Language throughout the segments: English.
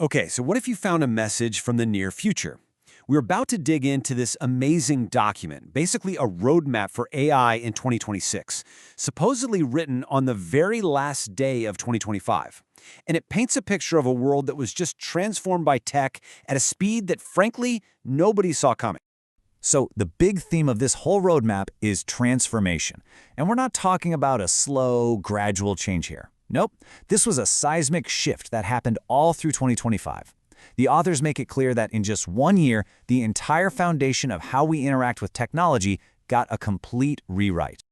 Okay, so what if you found a message from the near future? We're about to dig into this amazing document, basically a roadmap for AI in 2026, supposedly written on the very last day of 2025. And it paints a picture of a world that was just transformed by tech at a speed that, frankly, nobody saw coming. So the big theme of this whole roadmap is transformation. And we're not talking about a slow, gradual change here. Nope, this was a seismic shift that happened all through 2025. The authors make it clear that in just 1 year, the entire foundation of how we interact with technology got a complete rewrite.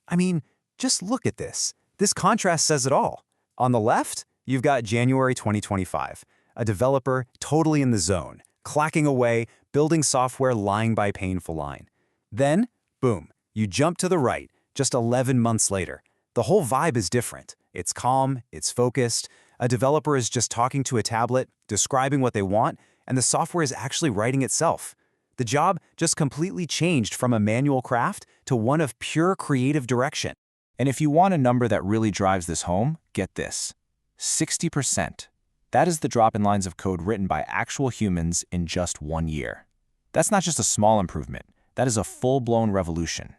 I mean, just look at this. This contrast says it all. On the left, you've got January 2025, a developer totally in the zone, clacking away, building software line by painful line. Then, boom, you jump to the right, just 11 months later. The whole vibe is different. It's calm, it's focused. A developer is just talking to a tablet, describing what they want, and the software is actually writing itself. The job just completely changed from a manual craft to one of pure creative direction. And if you want a number that really drives this home, get this: 60%. That is the drop in lines of code written by actual humans in just 1 year. That's not just a small improvement, that is a full-blown revolution.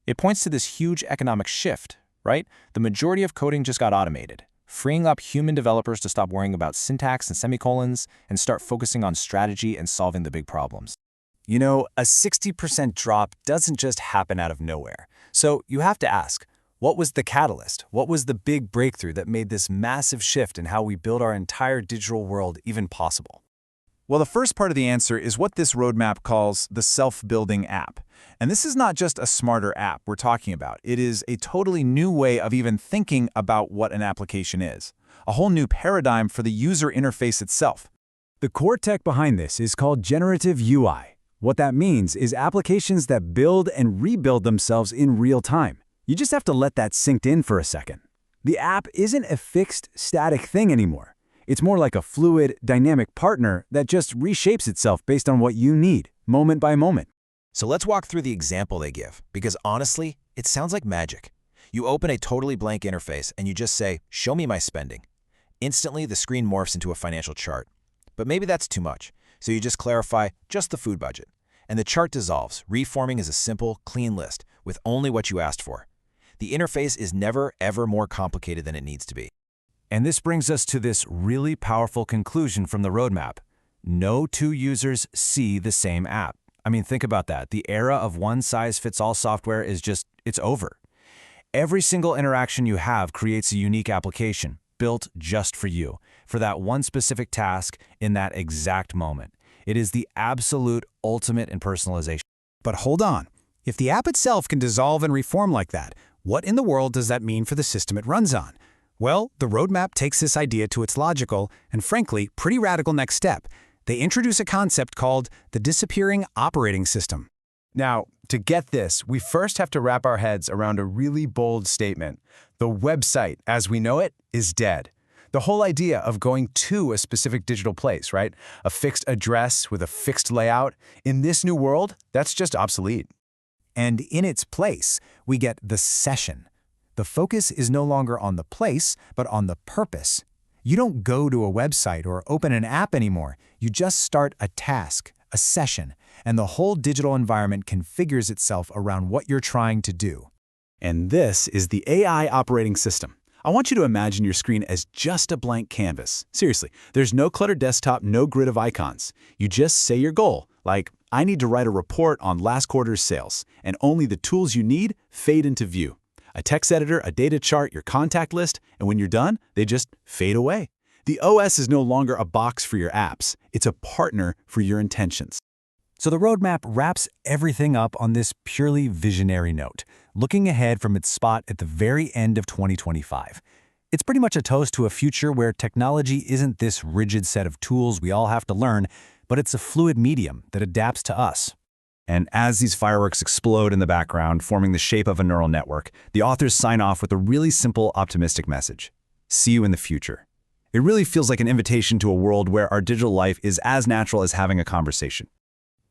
It points to this huge economic shift, right? The majority of coding just got automated, freeing up human developers to stop worrying about syntax and semicolons and start focusing on strategy and solving the big problems. You know, a 60% drop doesn't just happen out of nowhere. So you have to ask, what was the catalyst? What was the big breakthrough that made this massive shift in how we build our entire digital world even possible? Well, the first part of the answer is what this roadmap calls the self-building app. And this is not just a smarter app we're talking about. It is a totally new way of even thinking about what an application is. A whole new paradigm for the user interface itself. The core tech behind this is called generative UI. What that means is applications that build and rebuild themselves in real time. You just have to let that sink in for a second. The app isn't a fixed, static thing anymore. It's more like a fluid, dynamic partner that just reshapes itself based on what you need, moment by moment. So let's walk through the example they give, because honestly, it sounds like magic. You open a totally blank interface and you just say, "Show me my spending." Instantly, the screen morphs into a financial chart. But maybe that's too much, so you just clarify just the food budget. And the chart dissolves, reforming as a simple, clean list with only what you asked for. The interface is never, ever more complicated than it needs to be. And this brings us to this really powerful conclusion from the roadmap. No two users see the same app. I mean, think about that. The era of one-size-fits-all software is it's over. Every single interaction you have creates a unique application, built just for you, for that one specific task in that exact moment. It is the absolute ultimate in personalization. But hold on. If the app itself can dissolve and reform like that, what in the world does that mean for the system it runs on? Well, the roadmap takes this idea to its logical and, frankly, pretty radical next step. They introduce a concept called the disappearing operating system. Now, to get this, we first have to wrap our heads around a really bold statement. The website, as we know it, is dead. The whole idea of going to a specific digital place, right? A fixed address with a fixed layout. In this new world, that's just obsolete. And in its place, we get the session. The focus is no longer on the place, but on the purpose. You don't go to a website or open an app anymore. You just start a task, a session, and the whole digital environment configures itself around what you're trying to do. And this is the AI operating system. I want you to imagine your screen as just a blank canvas. Seriously, there's no cluttered desktop, no grid of icons. You just say your goal, like, I need to write a report on last quarter's sales, and only the tools you need fade into view. A text editor, a data chart, your contact list, and when you're done, they just fade away. The OS is no longer a box for your apps. It's a partner for your intentions. So the roadmap wraps everything up on this purely visionary note, looking ahead from its spot at the very end of 2025. It's pretty much a toast to a future where technology isn't this rigid set of tools we all have to learn, but it's a fluid medium that adapts to us. And as these fireworks explode in the background, forming the shape of a neural network, the authors sign off with a really simple, optimistic message. See you in the future. It really feels like an invitation to a world where our digital life is as natural as having a conversation.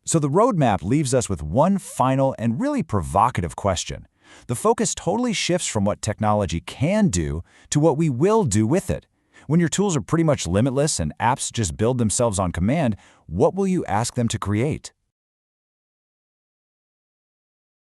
So the roadmap leaves us with one final and really provocative question. The focus totally shifts from what technology can do to what we will do with it. When your tools are pretty much limitless and apps just build themselves on command, what will you ask them to create?